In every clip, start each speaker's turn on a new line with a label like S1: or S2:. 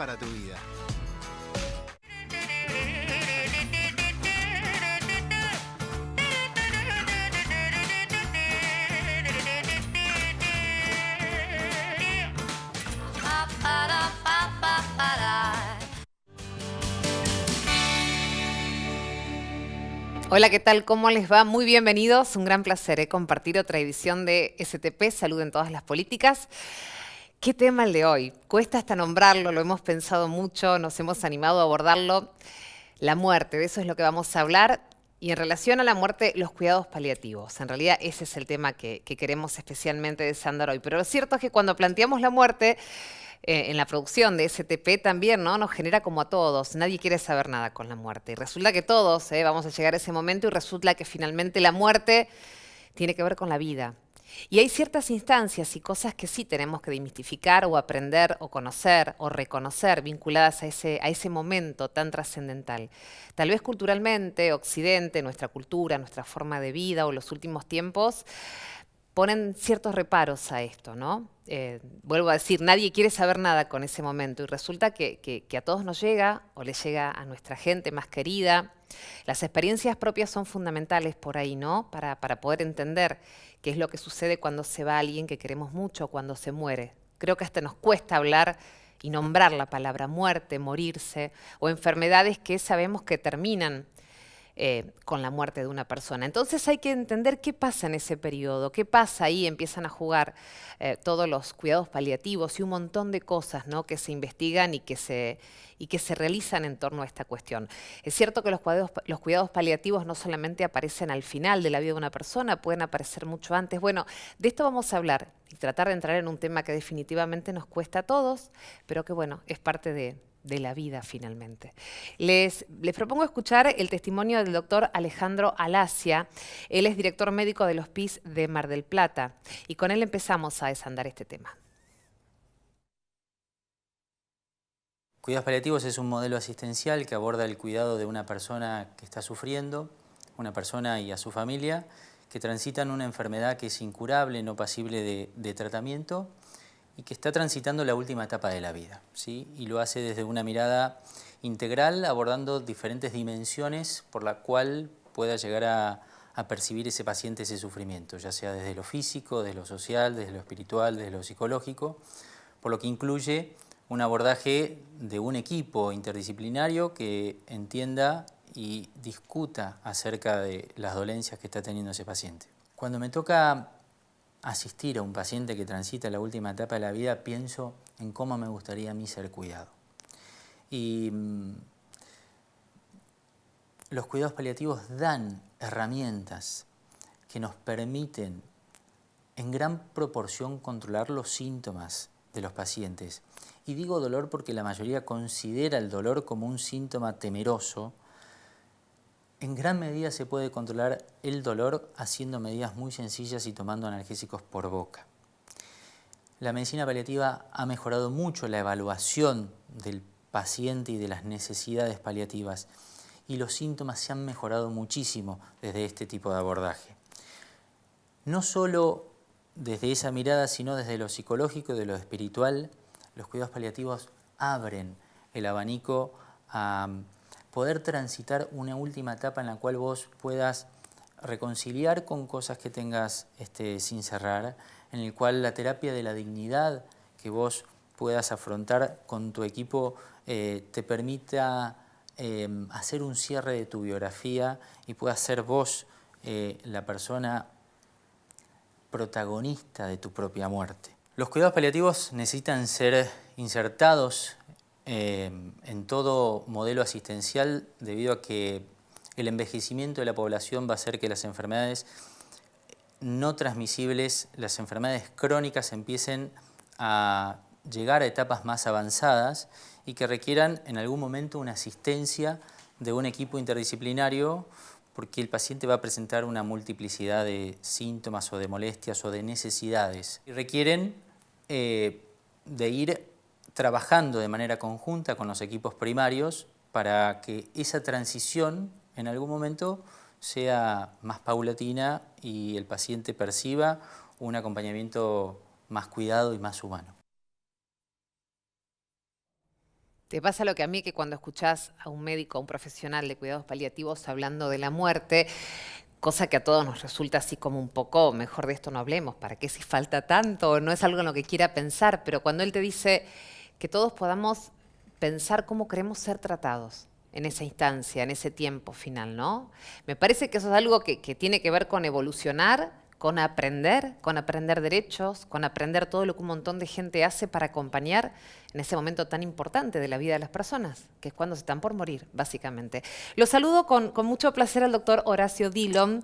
S1: para tu vida.
S2: Hola, ¿qué tal? ¿Cómo les va? Muy bienvenidos. Un gran placer compartir otra edición de STP, Salud en todas las políticas. ¿Qué tema el de hoy? Cuesta hasta nombrarlo, lo hemos pensado mucho, nos hemos animado a abordarlo. La muerte, de eso es lo que vamos a hablar. Y en relación a la muerte, los cuidados paliativos. En realidad ese es el tema que queremos especialmente desandar hoy. Pero lo cierto es que cuando planteamos la muerte, en la producción de STP también, ¿no? Nos genera como a todos. Nadie quiere saber nada con la muerte. Y resulta que todos vamos a llegar a ese momento y resulta que finalmente la muerte tiene que ver con la vida. Y hay ciertas instancias y cosas que sí tenemos que desmistificar o aprender o conocer o reconocer vinculadas a ese momento tan trascendental. Tal vez culturalmente, Occidente, nuestra cultura, nuestra forma de vida o los últimos tiempos ponen ciertos reparos a esto, ¿no? Vuelvo a decir, nadie quiere saber nada con ese momento y resulta que a todos nos llega o le llega a nuestra gente más querida. Las experiencias propias son fundamentales por ahí, ¿no? Para poder entender qué es lo que sucede cuando se va alguien que queremos mucho o cuando se muere. Creo que hasta nos cuesta hablar y nombrar la palabra muerte, morirse o enfermedades que sabemos que terminan con la muerte de una persona. Entonces hay que entender qué pasa en ese periodo, qué pasa ahí, empiezan a jugar todos los cuidados paliativos y un montón de cosas, ¿no? Que se investigan y que se realizan en torno a esta cuestión. Es cierto que los cuidados paliativos no solamente aparecen al final de la vida de una persona, pueden aparecer mucho antes. Bueno, de esto vamos a hablar y tratar de entrar en un tema que definitivamente nos cuesta a todos, pero que bueno, es parte de la vida finalmente. Les propongo escuchar el testimonio del doctor Alejandro Alacia. Él es director médico del Hospice de Mar del Plata y con él empezamos a desandar este tema.
S3: Cuidados paliativos es un modelo asistencial que aborda el cuidado de una persona que está sufriendo, una persona y a su familia, que transitan una enfermedad que es incurable, no pasible de tratamiento y que está transitando la última etapa de la vida, ¿sí? Y lo hace desde una mirada integral, abordando diferentes dimensiones por la cual pueda llegar a percibir ese paciente ese sufrimiento, ya sea desde lo físico, desde lo social, desde lo espiritual, desde lo psicológico, por lo que incluye un abordaje de un equipo interdisciplinario que entienda y discuta acerca de las dolencias que está teniendo ese paciente. Cuando me toca asistir a un paciente que transita la última etapa de la vida, pienso en cómo me gustaría a mí ser cuidado. Y los cuidados paliativos dan herramientas que nos permiten en gran proporción controlar los síntomas de los pacientes. Y digo dolor porque la mayoría considera el dolor como un síntoma temeroso. En gran medida se puede controlar el dolor haciendo medidas muy sencillas y tomando analgésicos por boca. La medicina paliativa ha mejorado mucho la evaluación del paciente y de las necesidades paliativas y los síntomas se han mejorado muchísimo desde este tipo de abordaje. No solo desde esa mirada, sino desde lo psicológico y de lo espiritual, los cuidados paliativos abren el abanico a poder transitar una última etapa en la cual vos puedas reconciliar con cosas que tengas sin cerrar, en el cual la terapia de la dignidad que vos puedas afrontar con tu equipo te permita hacer un cierre de tu biografía y puedas ser vos la persona protagonista de tu propia muerte. Los cuidados paliativos necesitan ser insertados en todo modelo asistencial debido a que el envejecimiento de la población va a hacer que las enfermedades no transmisibles, las enfermedades crónicas empiecen a llegar a etapas más avanzadas y que requieran en algún momento una asistencia de un equipo interdisciplinario porque el paciente va a presentar una multiplicidad de síntomas o de molestias o de necesidades y requieren de ir trabajando de manera conjunta con los equipos primarios para que esa transición en algún momento sea más paulatina y el paciente perciba un acompañamiento más cuidado y más humano.
S2: Te pasa lo que a mí, que cuando escuchás a un médico, a un profesional de cuidados paliativos hablando de la muerte, cosa que a todos nos resulta así como un poco, mejor de esto no hablemos, ¿para qué si falta tanto? No es algo en lo que quiera pensar, pero cuando él te dice que todos podamos pensar cómo queremos ser tratados en esa instancia, en ese tiempo final, ¿no? Me parece que eso es algo que tiene que ver con evolucionar, con aprender derechos, con aprender todo lo que un montón de gente hace para acompañar en ese momento tan importante de la vida de las personas, que es cuando se están por morir, básicamente. Lo saludo con mucho placer al doctor Horacio Dillon,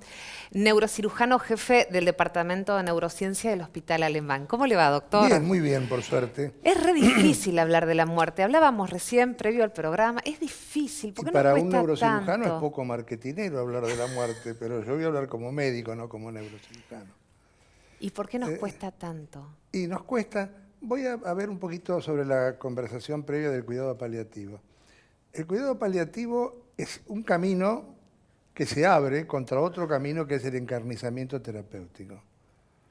S2: neurocirujano jefe del Departamento de Neurociencia del Hospital Alemán. ¿Cómo le va, doctor?
S1: Bien, muy bien, por suerte.
S2: Es re difícil hablar de la muerte. Hablábamos recién, previo al programa. Es difícil. ¿Por qué
S1: Y para
S2: nos
S1: un
S2: cuesta
S1: neurocirujano
S2: tanto?
S1: es poco marketinero hablar de la muerte, pero yo voy a hablar como médico, no como neurocirujano.
S2: ¿Y por qué nos cuesta tanto?
S1: Y nos cuesta, voy a ver un poquito sobre la conversación previa del cuidado paliativo. El cuidado paliativo es un camino que se abre contra otro camino que es el encarnizamiento terapéutico.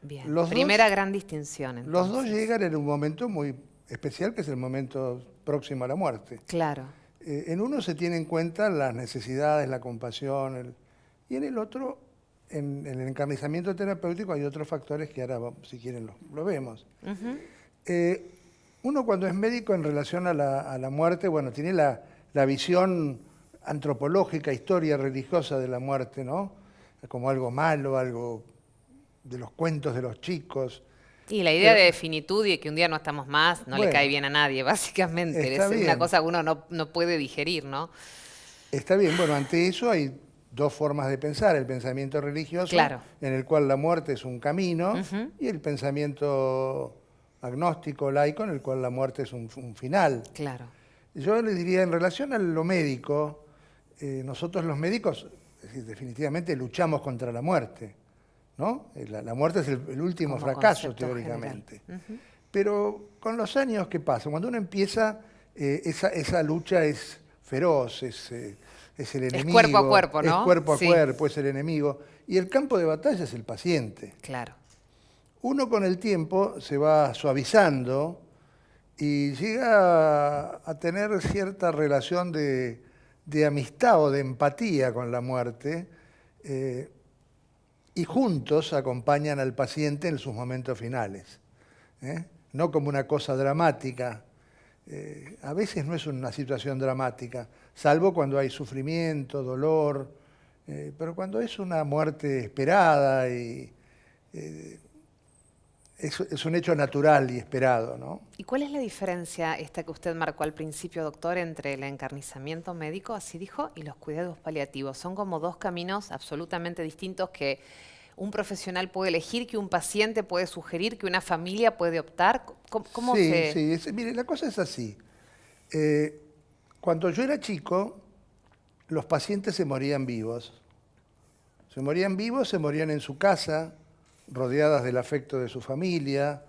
S2: Bien.
S1: Los
S2: Primera
S1: dos-
S2: gran distinción, entonces.
S1: Los dos llegan en un momento muy especial, que es el momento próximo a la muerte.
S2: Claro.
S1: En uno se tiene en cuenta las necesidades, la compasión, y en el otro, en el encarnizamiento terapéutico, hay otros factores que ahora, si quieren, lo vemos. Uno cuando es médico en relación a la muerte, bueno, tiene la visión antropológica, historia religiosa de la muerte, ¿no? Como algo malo, algo de los cuentos de los chicos.
S2: Y la idea
S1: Pero-
S2: de finitud y de que un día no estamos más no le
S1: Bueno,
S2: cae bien a nadie, básicamente.
S1: está
S2: Es una
S1: bien.
S2: cosa que uno no puede digerir, ¿no?
S1: Está bien, bueno, ante eso hay dos formas de pensar, el pensamiento religioso,
S2: Claro.
S1: en el cual la muerte es un camino, y el pensamiento agnóstico, laico, en el cual la muerte es un final.
S2: Claro.
S1: Yo le diría, en relación a lo médico, nosotros los médicos, es decir, definitivamente luchamos contra la muerte, ¿no? La muerte es el último
S2: Como
S1: fracaso,
S2: concepto
S1: teóricamente.
S2: general. Ujú.
S1: Pero con los años, ¿qué pasa? Cuando uno empieza, esa lucha es feroz, es el enemigo.
S2: cuerpo a cuerpo, ¿no?
S1: Es cuerpo a
S2: Sí.
S1: cuerpo, es el enemigo. Y el campo de batalla es el paciente.
S2: Claro.
S1: Uno con el tiempo se va suavizando y llega a tener cierta relación de amistad o de empatía con la muerte, y juntos acompañan al paciente en sus momentos finales, ¿eh? No como una cosa dramática. A veces no es una situación dramática, salvo cuando hay sufrimiento, dolor, pero cuando es una muerte esperada y es un hecho natural y esperado, ¿no?
S2: ¿Y cuál es la diferencia esta que usted marcó al principio, doctor, entre el encarnizamiento médico, así dijo, y los cuidados paliativos? Son como dos caminos absolutamente distintos que un profesional puede elegir, que un paciente puede sugerir, que una familia puede optar. ¿Cómo
S1: Sí,
S2: se...?
S1: sí, mire, la cosa es así. Cuando yo era chico, los pacientes se morían vivos. Se morían vivos, se morían en su casa, rodeadas del afecto de su familia.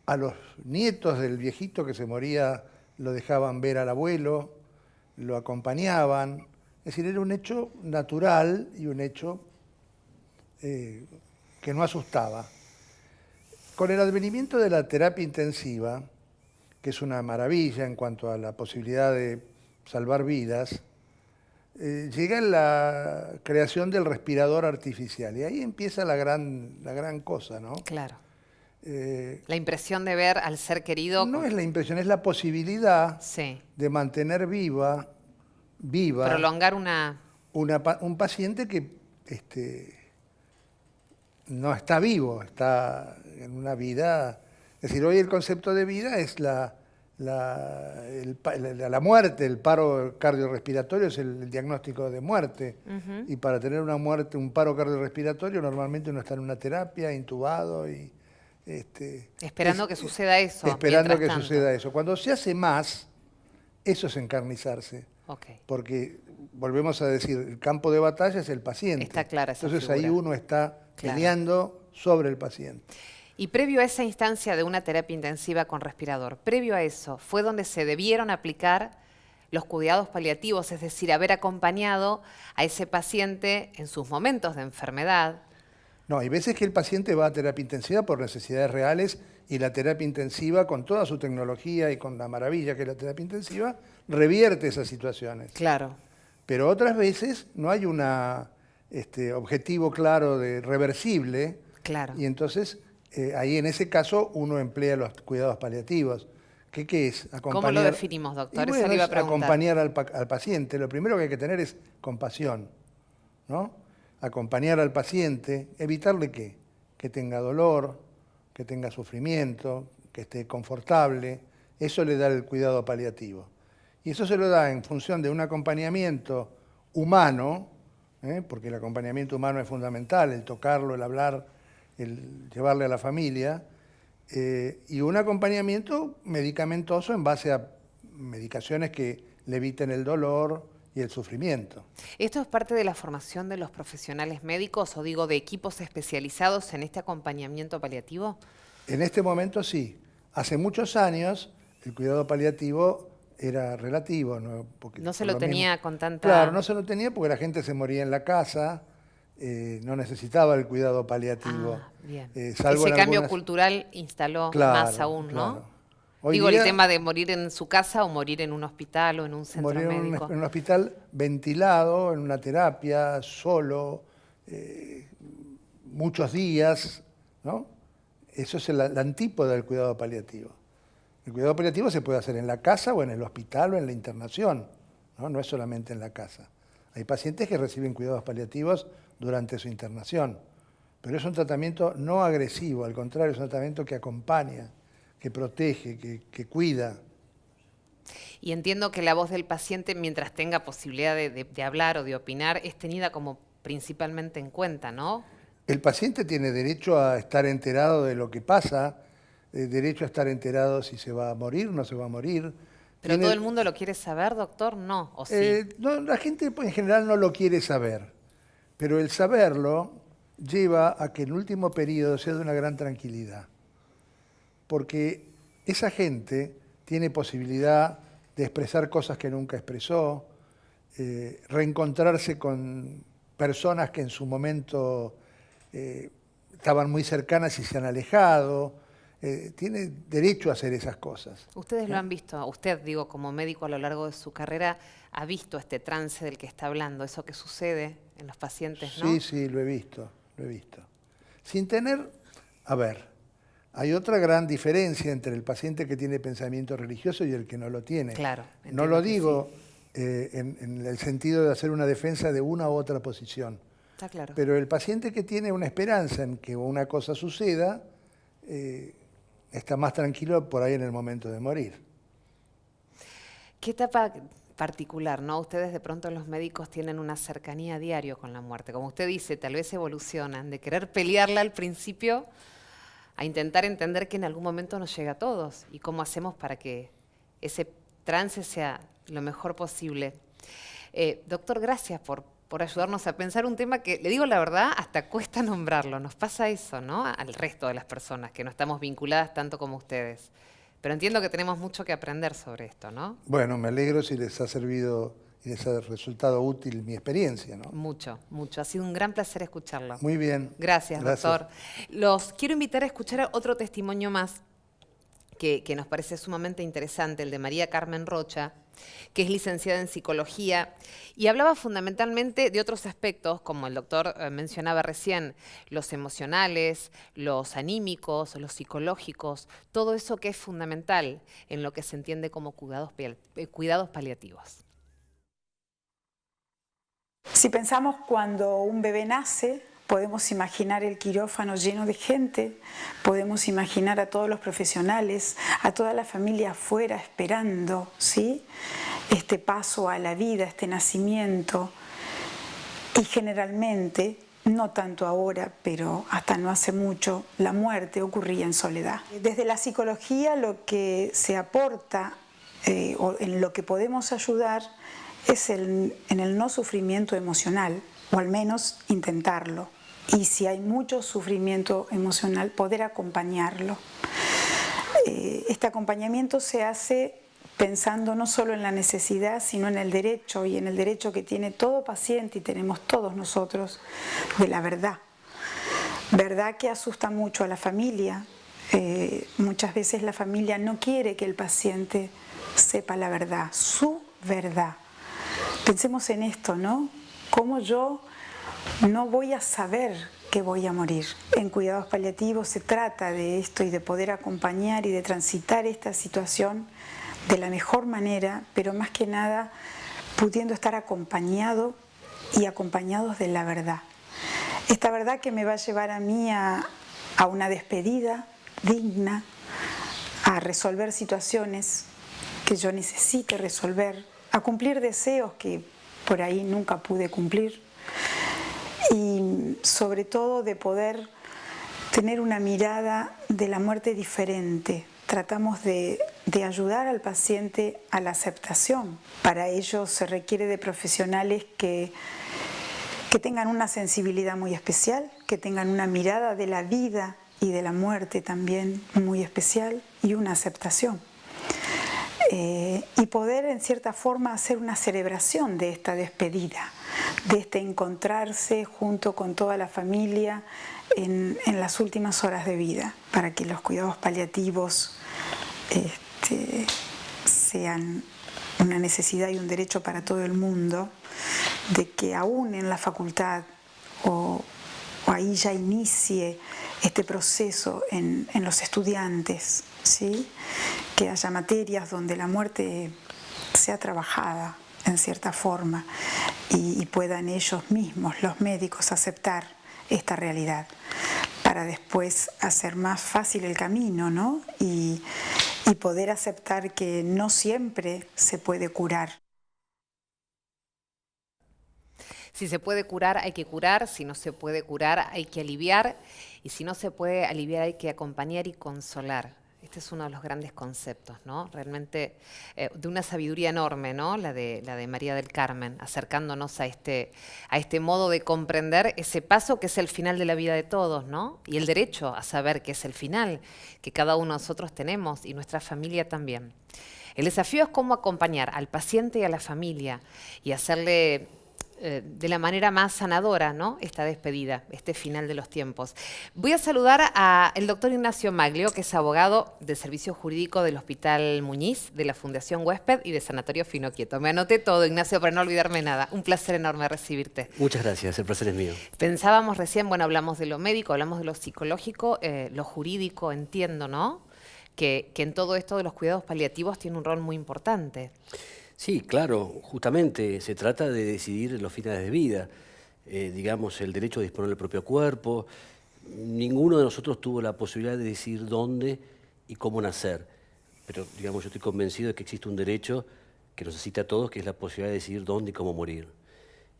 S1: A los nietos del viejito que se moría lo dejaban ver al abuelo, lo acompañaban. Es decir, era un hecho natural y un hecho que no asustaba. Con el advenimiento de la terapia intensiva, que es una maravilla en cuanto a la posibilidad de salvar vidas, llega la creación del respirador artificial y ahí empieza la gran cosa, ¿no?
S2: Claro.
S1: Eh,
S2: La impresión de ver al ser querido...
S1: no es la impresión, es la posibilidad
S2: Sí.
S1: de mantener viva
S2: Prolongar una...
S1: un paciente que no está vivo, está en una vida. Es decir, hoy el concepto de vida es la muerte, el paro cardiorrespiratorio es el diagnóstico de muerte. Y para tener una muerte, un paro cardiorrespiratorio, normalmente uno está en una terapia, intubado y
S2: Esperando que suceda eso.
S1: esperando
S2: mientras
S1: que
S2: tanto.
S1: suceda eso. Cuando se hace más, eso es encarnizarse.
S2: Ok.
S1: Porque, volvemos a decir, el campo de batalla es el paciente.
S2: Está clara esa
S1: Entonces
S2: figura.
S1: ahí uno está
S2: Claro.
S1: peleando sobre el paciente.
S2: Y previo a esa instancia de una terapia intensiva con respirador, previo a eso, fue donde se debieron aplicar los cuidados paliativos, es decir, haber acompañado a ese paciente en sus momentos de enfermedad.
S1: No, hay veces que el paciente va a terapia intensiva por necesidades reales y la terapia intensiva, con toda su tecnología y con la maravilla que es la terapia intensiva, revierte esas situaciones.
S2: Claro.
S1: Pero otras veces no hay un objetivo claro de reversible,
S2: Claro.
S1: y entonces ahí en ese caso uno emplea los cuidados paliativos. ¿Qué es?
S2: ¿Cómo lo definimos, doctor?
S1: Y
S2: Eso
S1: bueno,
S2: le iba a
S1: es
S2: preguntar.
S1: acompañar al paciente. Lo primero que hay que tener es compasión, ¿no? Acompañar al paciente, evitarle que tenga dolor, que tenga sufrimiento, que esté confortable. Eso le da el cuidado paliativo. Y eso se lo da en función de un acompañamiento humano, porque el acompañamiento humano es fundamental, el tocarlo, el hablar, el llevarle a la familia, y un acompañamiento medicamentoso en base a medicaciones que le eviten el dolor y el sufrimiento.
S2: ¿Esto es parte de la formación de los profesionales médicos o digo de equipos especializados en este acompañamiento paliativo?
S1: En este momento sí. Hace muchos años el cuidado paliativo era relativo, ¿no? Porque
S2: No se
S1: por
S2: lo tenía
S1: mismo,
S2: con tanta...
S1: Claro, no se lo tenía porque la gente se moría en la casa, no necesitaba el cuidado paliativo.
S2: Ah, bien.
S1: Salvo
S2: Ese
S1: en
S2: cambio
S1: algunas...
S2: cultural instaló
S1: Claro,
S2: más aún, ¿no?
S1: claro. Hoy
S2: Digo,
S1: día,
S2: el tema de morir en su casa o morir en un hospital o en un centro
S1: morir
S2: médico.
S1: en un hospital ventilado, en una terapia, solo, muchos días, ¿no? Eso es la antípoda del cuidado paliativo. El cuidado paliativo se puede hacer en la casa o en el hospital o en la internación, ¿no? No es solamente en la casa. Hay pacientes que reciben cuidados paliativos durante su internación, pero es un tratamiento no agresivo, al contrario, es un tratamiento que acompaña, que protege, que cuida.
S2: Y entiendo que la voz del paciente, mientras tenga posibilidad de hablar o de opinar, es tenida como principalmente en cuenta, ¿no?
S1: El paciente tiene derecho a estar enterado de lo que pasa, derecho a estar enterado si se va a morir, no se va a morir.
S2: ¿Pero todo el mundo lo quiere saber, doctor? No, ¿o sí?
S1: No, la gente en general no lo quiere saber, pero el saberlo lleva a que el último periodo sea de una gran tranquilidad, porque esa gente tiene posibilidad de expresar cosas que nunca expresó, reencontrarse con personas que en su momento estaban muy cercanas y se han alejado. Tiene derecho a hacer esas cosas.
S2: Ustedes lo han visto, usted, digo, como médico a lo largo de su carrera, ha visto este trance del que está hablando, eso que sucede en los pacientes, ¿no?
S1: Sí, sí, lo he visto, lo he visto. Sin tener, a ver, hay otra gran diferencia entre el paciente que tiene pensamiento religioso y el que no lo tiene.
S2: Claro.
S1: No lo digo
S2: sí.
S1: En el sentido de hacer una defensa de una u otra posición.
S2: Está claro.
S1: Pero el paciente que tiene una esperanza en que una cosa suceda, está más tranquilo por ahí en el momento de morir.
S2: ¿Qué etapa particular, no? Ustedes de pronto los médicos tienen una cercanía a diario con la muerte. Como usted dice, tal vez evolucionan de querer pelearla al principio a intentar entender que en algún momento nos llega a todos y cómo hacemos para que ese trance sea lo mejor posible. Doctor, gracias por ayudarnos a pensar un tema que, le digo la verdad, hasta cuesta nombrarlo. Nos pasa eso, ¿no? Al resto de las personas que no estamos vinculadas tanto como ustedes. Pero entiendo que tenemos mucho que aprender sobre esto, ¿no?
S1: Bueno, me alegro si les ha servido y les ha resultado útil mi experiencia, ¿no?
S2: Mucho, mucho. Ha sido un gran placer escucharlo.
S1: Muy bien.
S2: Gracias, doctor. Los quiero invitar a escuchar otro testimonio más que nos parece sumamente interesante, el de María Carmen Rocha, que es licenciada en psicología y hablaba fundamentalmente de otros aspectos, como el doctor mencionaba recién, los emocionales, los anímicos, los psicológicos, todo eso que es fundamental en lo que se entiende como cuidados paliativos.
S4: Si pensamos cuando un bebé nace, podemos imaginar el quirófano lleno de gente, podemos imaginar a todos los profesionales, a toda la familia afuera esperando, ¿sí?, este paso a la vida, este nacimiento. Y generalmente, no tanto ahora, pero hasta no hace mucho, la muerte ocurría en soledad. Desde la psicología lo que se aporta o en lo que podemos ayudar es en el no sufrimiento emocional, o al menos intentarlo. Y si hay mucho sufrimiento emocional, poder acompañarlo. Este acompañamiento se hace pensando no solo en la necesidad, sino en el derecho, y en el derecho que tiene todo paciente y tenemos todos nosotros de la verdad. Verdad que asusta mucho a la familia, Muchas veces la familia no quiere que el paciente sepa la verdad, su verdad. Pensemos en esto, ¿no? ¿Cómo yo no voy a saber que voy a morir? En cuidados paliativos se trata de esto y de poder acompañar y de transitar esta situación de la mejor manera, pero más que nada pudiendo estar acompañado y acompañados de la verdad. Esta verdad que me va a llevar a mí a una despedida digna, a resolver situaciones que yo necesite resolver, a cumplir deseos que por ahí nunca pude cumplir y sobre todo de poder tener una mirada de la muerte diferente. Tratamos de ayudar al paciente a la aceptación. Para ello se requiere de profesionales que tengan una sensibilidad muy especial, que tengan una mirada de la vida y de la muerte también muy especial y una aceptación. Y poder en cierta forma hacer una celebración de esta despedida, de este encontrarse junto con toda la familia en las últimas horas de vida, para que los cuidados paliativos sean una necesidad y un derecho para todo el mundo, de que aún en la facultad o ahí ya inicie este proceso en los estudiantes, ¿sí? Que haya materias donde la muerte sea trabajada en cierta forma y puedan ellos mismos, los médicos, aceptar esta realidad para después hacer más fácil el camino, ¿no? Y poder aceptar que no siempre se puede curar.
S2: Si se puede curar, hay que curar. Si no se puede curar, hay que aliviar. Y si no se puede aliviar, hay que acompañar y consolar. Este es uno de los grandes conceptos, ¿no? Realmente de una sabiduría enorme, ¿no? La de María del Carmen, acercándonos a este modo de comprender ese paso que es el final de la vida de todos, ¿no? Y el derecho a saber que es el final, que cada uno de nosotros tenemos y nuestra familia también. El desafío es cómo acompañar al paciente y a la familia y hacerle de la manera más sanadora, ¿no? Esta despedida, este final de los tiempos. Voy a saludar al doctor Ignacio Maglio, que es abogado del Servicio Jurídico del Hospital Muñiz, de la Fundación Huésped y de Sanatorio Finoquieto. Me anoté todo, Ignacio, para no olvidarme nada. Un placer enorme recibirte.
S5: Muchas gracias, el placer es mío.
S2: Pensábamos recién, bueno, hablamos de lo médico, hablamos de lo psicológico, lo jurídico, entiendo, ¿no? Que en todo esto de los cuidados paliativos tiene un rol muy importante.
S5: Sí, claro, justamente se trata de decidir los finales de vida, digamos, el derecho a disponer del propio cuerpo. Ninguno de nosotros tuvo la posibilidad de decidir dónde y cómo nacer, pero digamos, yo estoy convencido de que existe un derecho que nos necesita a todos, que es la posibilidad de decidir dónde y cómo morir.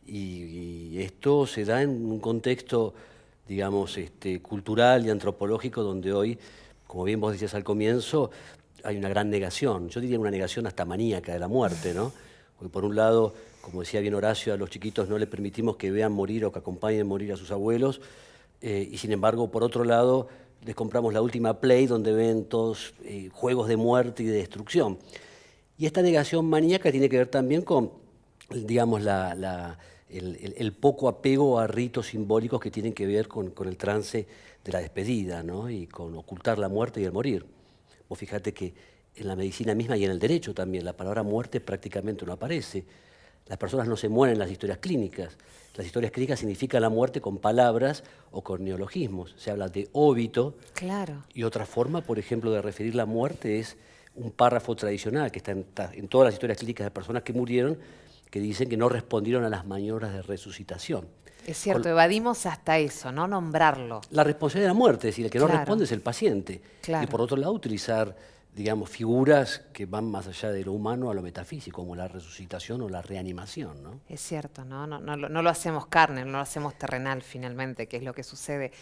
S5: Y esto se da en un contexto, digamos, cultural y antropológico donde hoy, como bien vos decías al comienzo, hay una gran negación, yo diría una negación hasta maníaca de la muerte, ¿no? Porque por un lado, como decía bien Horacio, a los chiquitos no les permitimos que vean morir o que acompañen morir a sus abuelos, y sin embargo, por otro lado, les compramos la última Play donde ven todos juegos de muerte y de destrucción. Y esta negación maníaca tiene que ver también con, digamos, el poco apego a ritos simbólicos que tienen que ver con el trance de la despedida, ¿no? Y con ocultar la muerte y el morir. Vos fíjate que en la medicina misma y en el derecho también la palabra muerte prácticamente no aparece. Las personas no se mueren en las historias clínicas. Las historias clínicas significan la muerte con palabras o con neologismos. Se habla de óbito.
S2: Claro.
S5: Y otra forma, por ejemplo, de referir la muerte es un párrafo tradicional que está en todas las historias clínicas de personas que murieron, que dicen que no respondieron a las maniobras de resucitación.
S2: Es cierto, evadimos hasta eso, no nombrarlo.
S5: La responsabilidad de la muerte, es decir, el que no
S2: Claro.
S5: responde es el paciente.
S2: Claro.
S5: Y por otro lado, utilizar, digamos, figuras que van más allá de lo humano a lo metafísico, como la resucitación o la reanimación, ¿no?
S2: Es cierto, ¿no? No lo hacemos carne, no lo hacemos terrenal finalmente, que es lo que sucede.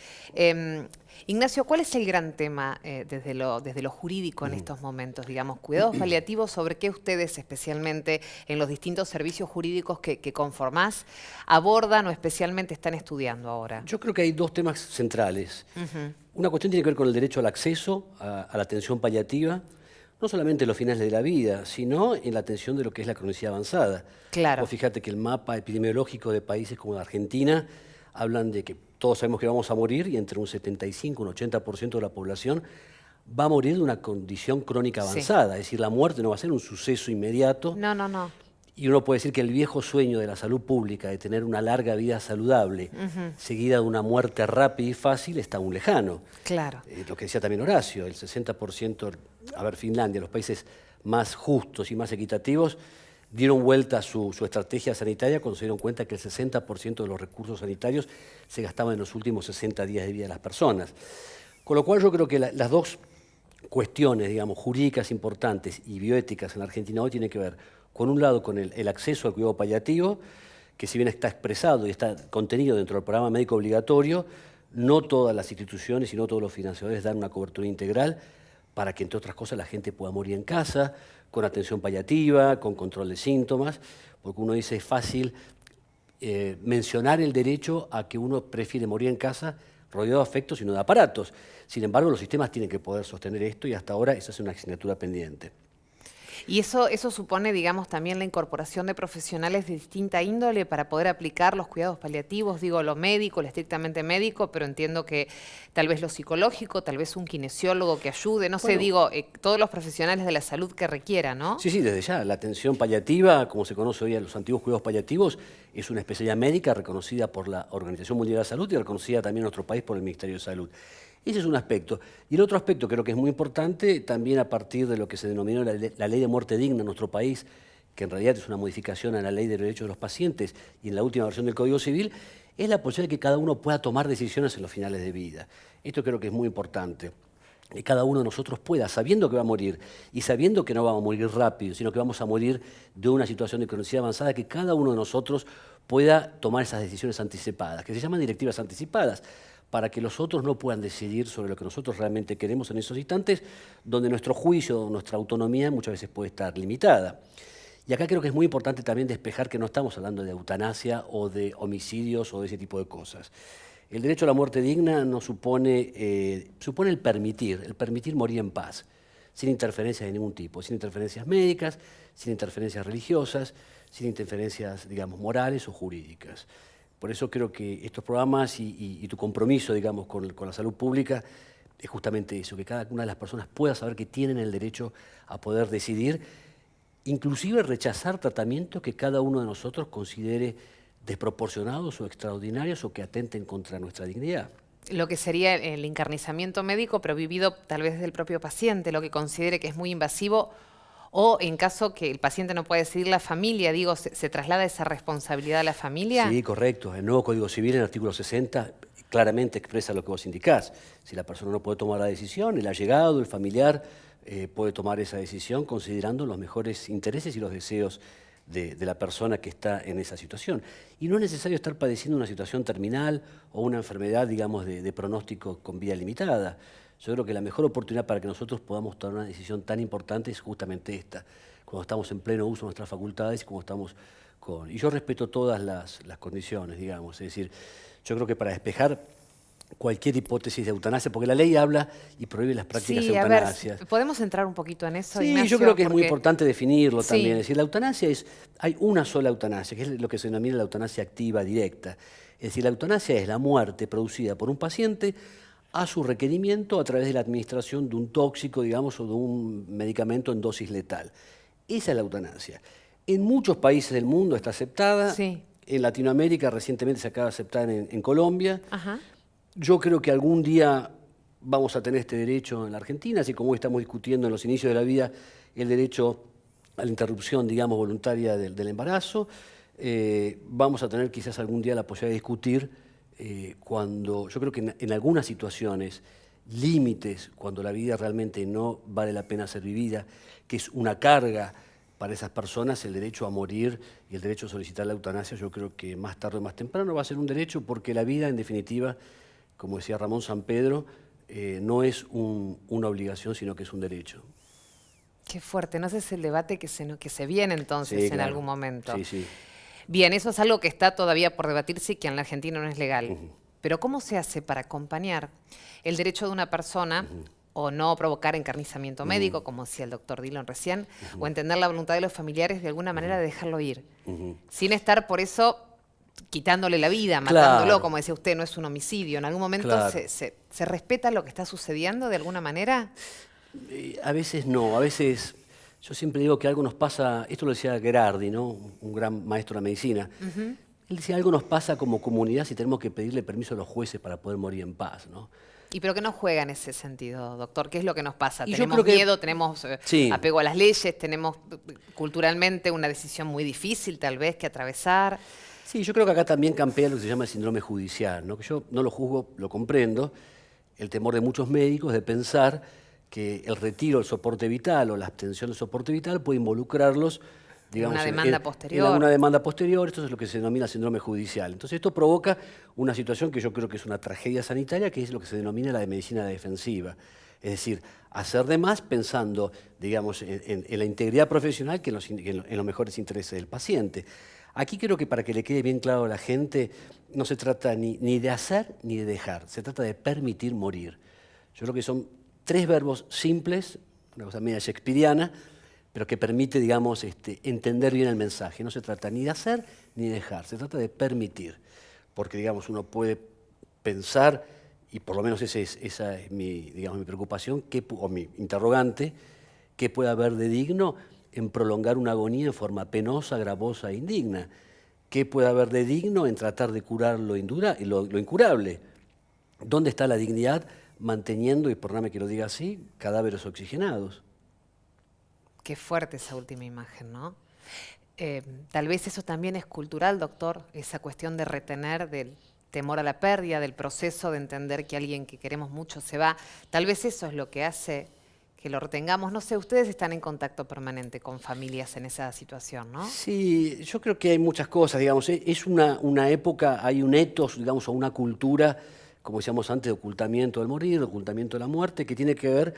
S2: Ignacio, ¿cuál es el gran tema desde lo jurídico en estos momentos? Digamos, cuidados paliativos, ¿sobre qué ustedes especialmente en los distintos servicios jurídicos que conformás abordan o especialmente están estudiando ahora?
S5: Yo creo que hay dos temas centrales. Una cuestión tiene que ver con el derecho al acceso a la atención paliativa, no solamente en los finales de la vida, sino en la atención de lo que es la cronicidad avanzada.
S2: Claro.
S5: Vos fíjate que el mapa epidemiológico de países como Argentina hablan de que todos sabemos que vamos a morir y entre un 75 y un 80% de la población va a morir de una condición crónica
S2: Sí.
S5: avanzada. Es decir, la muerte no va a ser un suceso inmediato.
S2: No, no, no.
S5: Y uno puede decir que el viejo sueño de la salud pública, de tener una larga vida saludable, seguida de una muerte rápida y fácil, está aún lejano.
S2: Claro.
S5: Lo que decía también Horacio, el 60%, a ver, Finlandia, los países más justos y más equitativos, dieron vuelta a su estrategia sanitaria cuando se dieron cuenta que el 60% de los recursos sanitarios se gastaban en los últimos 60 días de vida de las personas. Con lo cual yo creo que las dos cuestiones, digamos, jurídicas importantes y bioéticas en la Argentina hoy tienen que ver, con un lado, con el acceso al cuidado paliativo, que si bien está expresado y está contenido dentro del programa médico obligatorio, no todas las instituciones y no todos los financiadores dan una cobertura integral para que, entre otras cosas, la gente pueda morir en casa, con atención paliativa, con control de síntomas, porque uno dice es fácil mencionar el derecho a que uno prefiere morir en casa rodeado de afectos y no de aparatos. Sin embargo, los sistemas tienen que poder sostener esto y hasta ahora esa es una asignatura pendiente.
S2: Y eso supone, digamos, también la incorporación de profesionales de distinta índole para poder aplicar los cuidados paliativos, digo, lo médico, lo estrictamente médico, pero entiendo que tal vez lo psicológico, tal vez un kinesiólogo que ayude, no sé, digo, todos los profesionales de la salud que requieran, ¿no?
S5: Sí, desde ya. La atención paliativa, como se conoce hoy a los antiguos cuidados paliativos, es una especialidad médica reconocida por la Organización Mundial de la Salud y reconocida también en nuestro país por el Ministerio de Salud. Ese es un aspecto. Y el otro aspecto creo que es muy importante, también a partir de lo que se denominó la ley de muerte digna en nuestro país, que en realidad es una modificación a la ley de derechos de los pacientes y en la última versión del Código Civil, es la posibilidad de que cada uno pueda tomar decisiones en los finales de vida. Esto creo que es muy importante. Que cada uno de nosotros pueda, sabiendo que va a morir y sabiendo que no vamos a morir rápido, sino que vamos a morir de una situación de cronicidad avanzada, que cada uno de nosotros pueda tomar esas decisiones anticipadas, que se llaman directivas anticipadas, para que los otros no puedan decidir sobre lo que nosotros realmente queremos en esos instantes, donde nuestro juicio, nuestra autonomía muchas veces puede estar limitada. Y acá creo que es muy importante también despejar que no estamos hablando de eutanasia o de homicidios o de ese tipo de cosas. El derecho a la muerte digna no supone, supone el permitir morir en paz, sin interferencias de ningún tipo, sin interferencias médicas, sin interferencias religiosas, sin interferencias, digamos, morales o jurídicas. Por eso creo que estos programas y tu compromiso, digamos, con la salud pública es justamente eso, que cada una de las personas pueda saber que tienen el derecho a poder decidir, inclusive rechazar tratamientos que cada uno de nosotros considere desproporcionados o extraordinarios o que atenten contra nuestra dignidad.
S2: Lo que sería el encarnizamiento médico, pero vivido tal vez del propio paciente, lo que considere que es muy invasivo, o en caso que el paciente no pueda decidir, la familia, digo, ¿se traslada esa responsabilidad a la familia?
S5: Sí, correcto. El nuevo Código Civil, en el artículo 60, claramente expresa lo que vos indicás. Si la persona no puede tomar la decisión, el allegado, el familiar, puede tomar esa decisión considerando los mejores intereses y los deseos de la persona que está en esa situación. Y no es necesario estar padeciendo una situación terminal o una enfermedad, digamos, de pronóstico con vida limitada. Yo creo que la mejor oportunidad para que nosotros podamos tomar una decisión tan importante es justamente esta, cuando estamos en pleno uso de nuestras facultades y cuando estamos con... Y yo respeto todas las condiciones, digamos, es decir, yo creo que para despejar cualquier hipótesis de eutanasia, porque la ley habla y prohíbe las prácticas eutanasias.
S2: A ver, ¿podemos entrar un poquito en eso,
S5: Sí,
S2: Ignacio?
S5: yo creo que es muy importante definirlo
S2: Sí.
S5: también. Es decir, la eutanasia hay una sola eutanasia, que es lo que se denomina la eutanasia activa directa. Es decir, la eutanasia es la muerte producida por un paciente a su requerimiento a través de la administración de un tóxico, digamos, o de un medicamento en dosis letal. Esa es la eutanasia. En muchos países del mundo está aceptada.
S2: Sí.
S5: En Latinoamérica recientemente se acaba de aceptar en Colombia.
S2: Ajá.
S5: Yo creo que algún día vamos a tener este derecho en la Argentina, así como hoy estamos discutiendo en los inicios de la vida el derecho a la interrupción, digamos, voluntaria del embarazo. Vamos a tener quizás algún día la posibilidad de discutir cuando, yo creo que en algunas situaciones, límites, cuando la vida realmente no vale la pena ser vivida, que es una carga para esas personas, el derecho a morir y el derecho a solicitar la eutanasia, yo creo que más tarde o más temprano va a ser un derecho, porque la vida, en definitiva, como decía Ramón Sampedro, no es una obligación, sino que es un derecho.
S2: Qué fuerte, no sé si es el debate que se viene entonces
S5: Sí,
S2: en
S5: claro.
S2: algún momento.
S5: Sí, sí.
S2: Bien, eso es algo que está todavía por debatirse y que en la Argentina no es legal. Pero ¿cómo se hace para acompañar el derecho de una persona o no provocar encarnizamiento médico, como decía el doctor Dillon recién, o entender la voluntad de los familiares de alguna manera de dejarlo ir, sin estar por eso quitándole la vida,
S5: Claro.
S2: matándolo, como decía usted, no es un homicidio. ¿En algún momento
S5: Claro.
S2: se respeta lo que está sucediendo de alguna manera?
S5: A veces no, a veces yo siempre digo que algo nos pasa, esto lo decía Gherardi, ¿no? Un gran maestro de la medicina. Él decía, algo nos pasa como comunidad si tenemos que pedirle permiso a los jueces para poder morir en paz, ¿no?
S2: ¿Y pero qué nos juega en ese sentido, doctor? ¿Qué es lo que nos pasa?
S5: Y yo
S2: ¿Tenemos
S5: creo que-
S2: miedo, tenemos
S5: Sí.
S2: apego a las leyes, tenemos culturalmente una decisión muy difícil tal vez que atravesar?
S5: Sí, yo creo que acá también campea lo que se llama el síndrome judicial, ¿no? Que yo no lo juzgo, lo comprendo, el temor de muchos médicos de pensar que el retiro del soporte vital o la abstención del soporte vital puede involucrarlos, digamos,
S2: una demanda
S5: en
S2: posterior.
S5: alguna demanda posterior. Esto es lo que se denomina síndrome judicial. Entonces esto provoca una situación que yo creo que es una tragedia sanitaria, que es lo que se denomina la de medicina defensiva. Es decir, hacer de más pensando, digamos, en la integridad profesional que en los mejores intereses del paciente. Aquí creo que para que le quede bien claro a la gente, no se trata ni de hacer ni de dejar, se trata de permitir morir. Yo creo que son 3 verbos simples, una cosa media shakespeariana, pero que permite, digamos, entender bien el mensaje. No se trata ni de hacer ni de dejar, se trata de permitir. Porque, digamos, uno puede pensar, y por lo menos esa es mi, digamos, mi preocupación, o mi interrogante, qué puede haber de digno en prolongar una agonía en forma penosa, gravosa e indigna. ¿Qué puede haber de digno en tratar de curar lo incurable? ¿Dónde está la dignidad manteniendo, y perdóname que lo diga así, cadáveres oxigenados?
S2: Qué fuerte esa última imagen, ¿no? Tal vez eso también es cultural, doctor, esa cuestión de retener, del temor a la pérdida, del proceso de entender que alguien que queremos mucho se va. Tal vez eso es lo que hace que lo retengamos. No sé, ustedes están en contacto permanente con familias en esa situación, ¿no?
S5: Sí, yo creo que hay muchas cosas, digamos. Es una época, hay un ethos, digamos, o una cultura, como decíamos antes, de ocultamiento del morir, de ocultamiento de la muerte, que tiene que ver,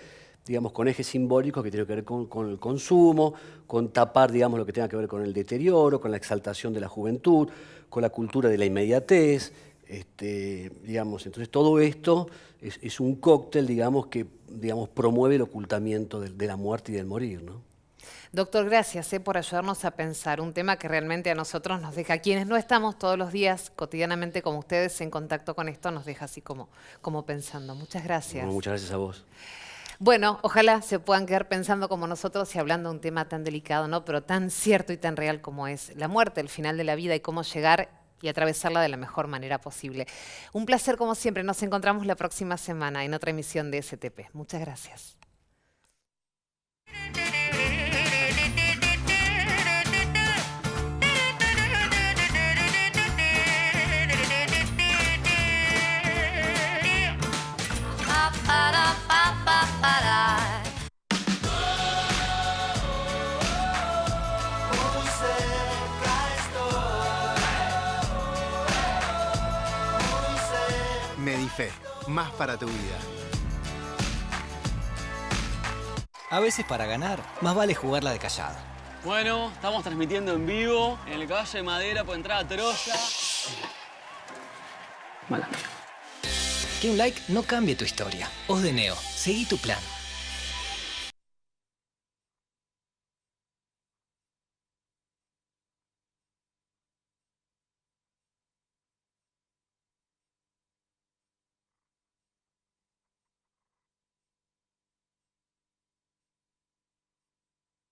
S5: digamos, con ejes simbólicos que tienen que ver con el consumo, con tapar, digamos, lo que tenga que ver con el deterioro, con la exaltación de la juventud, con la cultura de la inmediatez, digamos. Entonces todo esto es un cóctel, digamos, que promueve el ocultamiento de la muerte y del morir, ¿no?
S2: Doctor, gracias por ayudarnos a pensar un tema que realmente a nosotros nos deja, quienes no estamos todos los días cotidianamente como ustedes en contacto con esto, nos deja así como pensando. Muchas gracias.
S5: Bueno, muchas gracias a vos.
S2: Bueno, ojalá se puedan quedar pensando como nosotros y hablando de un tema tan delicado, ¿no? Pero tan cierto y tan real como es la muerte, el final de la vida y cómo llegar y atravesarla de la mejor manera posible. Un placer como siempre. Nos encontramos la próxima semana en otra emisión de STP. Muchas gracias.
S6: Medife, más para tu vida.
S7: A veces para ganar, más vale jugarla de callado.
S8: Bueno, estamos transmitiendo en vivo en el Caballo de Madera por entrada a Troya. Mala mía.
S7: Que un like no cambie tu historia. Os de Neo, seguí tu plan.